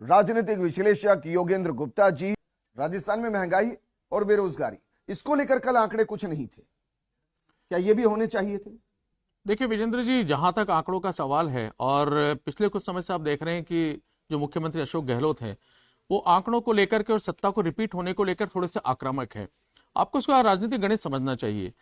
राजनीतिक विश्लेषक योगेंद्र गुप्ता जी। राजस्थान में महंगाई और बेरोजगारी, इसको लेकर कल आंकड़े कुछ नहीं थे, क्या ये भी होने चाहिए थे? देखिए विजेंद्र जी, जहां तक आंकड़ों का सवाल है, और पिछले कुछ समय से आप देख रहे हैं कि जो मुख्यमंत्री अशोक गहलोत हैं वो आंकड़ों को लेकर के और सत्ता को रिपीट होने को लेकर थोड़े से आक्रामक है। आपको उसका राजनीतिक गणित समझना चाहिए।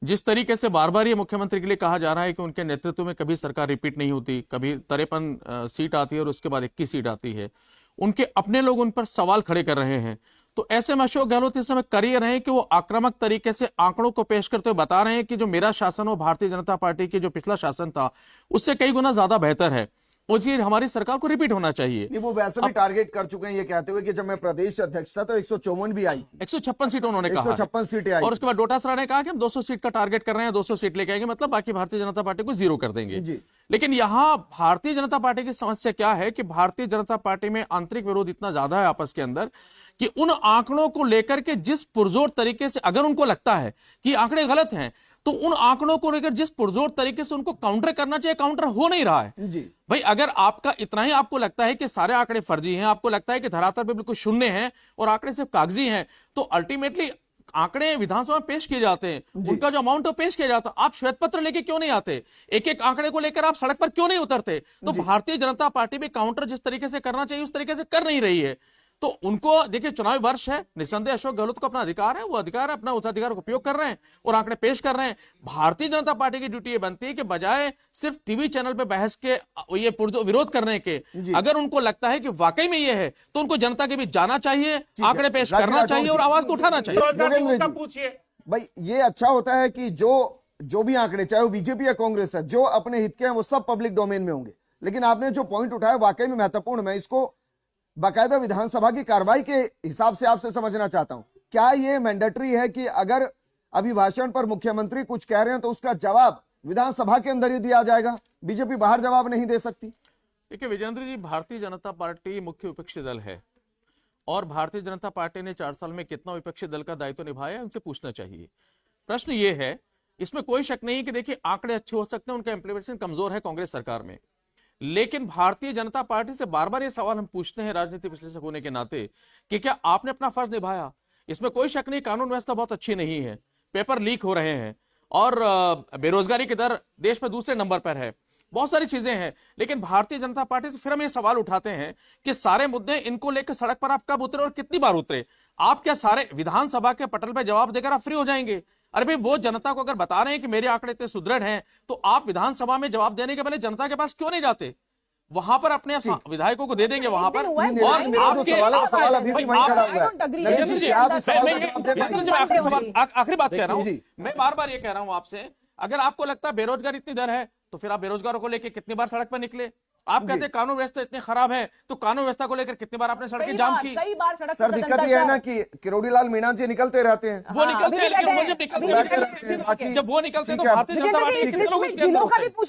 जिस तरीके से बार बार ये मुख्यमंत्री के लिए कहा जा रहा है कि उनके नेतृत्व में कभी सरकार रिपीट नहीं होती, कभी 53 सीट आती है और उसके बाद 21 सीट आती है, उनके अपने लोग उन पर सवाल खड़े कर रहे हैं। तो ऐसे में अशोक गहलोत इस समय कर ये रहे हैं कि वो आक्रामक तरीके से आंकड़ों को पेश करते हुए बता रहे हैं कि जो मेरा शासन, वो भारतीय जनता पार्टी की जो पिछला शासन था उससे कई गुना ज्यादा बेहतर है, और ये हमारी सरकार को रिपीट होना चाहिए। वो वैसे भी टारगेट कर चुके हैं ये कहते हुए कि जब मैं प्रदेश अध्यक्ष था तो 154 भी आई थी, 156 सीट उन्होंने कहा, 156 सीटें आई। और उसके बाद डोटासरा ने कहा कि हम 200 सीट का टारगेट कर रहे हैं, 200 सीट लेके आएंगे, मतलब बाकी भारतीय जनता पार्टी को जीरो कर देंगे जी। लेकिन यहां भारतीय जनता पार्टी की समस्या क्या है कि भारतीय जनता पार्टी में आंतरिक विरोध इतना ज्यादा है आपस के अंदर कि उन आंकड़ों को लेकर के जिस पुरजोर तरीके से, अगर उनको लगता है कि आंकड़े गलत हैं, तो उन आंकड़ों को लेकर जिस पुरजोर तरीके से उनको काउंटर करना चाहिए, काउंटर हो नहीं रहा है जी। भाई। अगर आपका इतना ही आपको लगता है कि सारे आंकड़े फर्जी हैं, आपको लगता है कि धरातल पे बिल्कुल शून्य हैं और आंकड़े सिर्फ कागजी हैं, तो अल्टीमेटली आंकड़े विधानसभा में पेश किए जाते हैं, उनका जो अमाउंट है पेश किया जाता है। आप श्वेत पत्र लेके क्यों नहीं आते? एक एक आंकड़े को लेकर आप सड़क पर क्यों नहीं उतरते? तो भारतीय जनता पार्टी भी काउंटर जिस तरीके से करना चाहिए उस तरीके से कर नहीं रही है। तो उनको देखिए, चुनावी वर्ष है, निस्संदेह अशोक गहलोत को अपना अधिकार है, वो अधिकार है, अपना उस अधिकार का उपयोग कर रहे हैं और आंकड़े पेश कर रहे हैं। भारतीय जनता पार्टी की ड्यूटी ये बनती है कि बजाय सिर्फ टीवी चैनल पे बहस के, ये विरोध करने के, अगर उनको लगता है कि वाकई में ये है तो उनको जनता के बीच जाना चाहिए, आंकड़े पेश करना चाहिए और आवाज को उठाना चाहिए। पूछिए भाई, ये अच्छा होता है कि जो भी आंकड़े, चाहे वो बीजेपी या कांग्रेस है, जो अपने हित के हैं वो सब पब्लिक डोमेन में होंगे। लेकिन आपने जो पॉइंट उठाया वाकई में महत्वपूर्ण, मैं इसको बाकायदा विधानसभा की कार्रवाई के हिसाब से आपसे समझना चाहता हूं। क्या ये मैंडेटरी है कि अगर अभिभाषण पर मुख्यमंत्री कुछ कह रहे हैं तो उसका जवाब विधानसभा के अंदर ही दिया जाएगा, बीजेपी बाहर जवाब नहीं दे सकती? देखिए विजेंद्र जी, भारतीय जनता पार्टी मुख्य विपक्षी दल है और भारतीय जनता पार्टी ने 4 साल में कितना विपक्षी दल का दायित्व निभाया, उनसे पूछना चाहिए। प्रश्न ये है, इसमें कोई शक नहीं कि देखिए आंकड़े अच्छे हो सकते हैं, उनका इंप्लीमेंटेशन कमजोर है कांग्रेस सरकार में, लेकिन भारतीय जनता पार्टी से बार बार ये सवाल हम पूछते हैं राजनीतिक विश्लेषक होने के नाते कि क्या आपने अपना फर्ज निभाया? इसमें कोई शक नहीं, कानून व्यवस्था बहुत अच्छी नहीं है, पेपर लीक हो रहे हैं और बेरोजगारी की दर देश में दूसरे नंबर पर है, बहुत सारी चीजें हैं। लेकिन भारतीय जनता पार्टी से फिर हम ये सवाल उठाते हैं कि सारे मुद्दे इनको लेकर सड़क पर आप कब उतरे और कितनी बार उतरे? आप क्या सारे विधानसभा के पटल पर जवाब देकर आप फ्री हो जाएंगे? अरे भाई, वो जनता को अगर बता रहे हैं कि मेरे आंकड़े इतने सुदृढ़ हैं, तो आप विधानसभा में जवाब देने के पहले जनता के पास क्यों नहीं जाते? वहाँ पर अपने विधायकों को दे देंगे वहां पर। और आखिरी बात कह रहा हूं, मैं बार बार ये कह रहा हूं आपसे, अगर आपको लगता है बेरोजगारी इतनी दर है तो फिर आप बेरोजगारों को लेकर कितनी बार सड़क पर निकले? आप कहते हैं कानून व्यवस्था इतनी खराब है, तो कानून व्यवस्था को लेकर कितनी बार आपने सड़कें जाम की? कई बार सड़क सर, दिक्कत ये है ना कि किरोड़ी लाल मीणा जी निकलते रहते हैं, वो निकलते हैं, लेकिन वो जब निकलते हैं तो भारतीय जनता पार्टी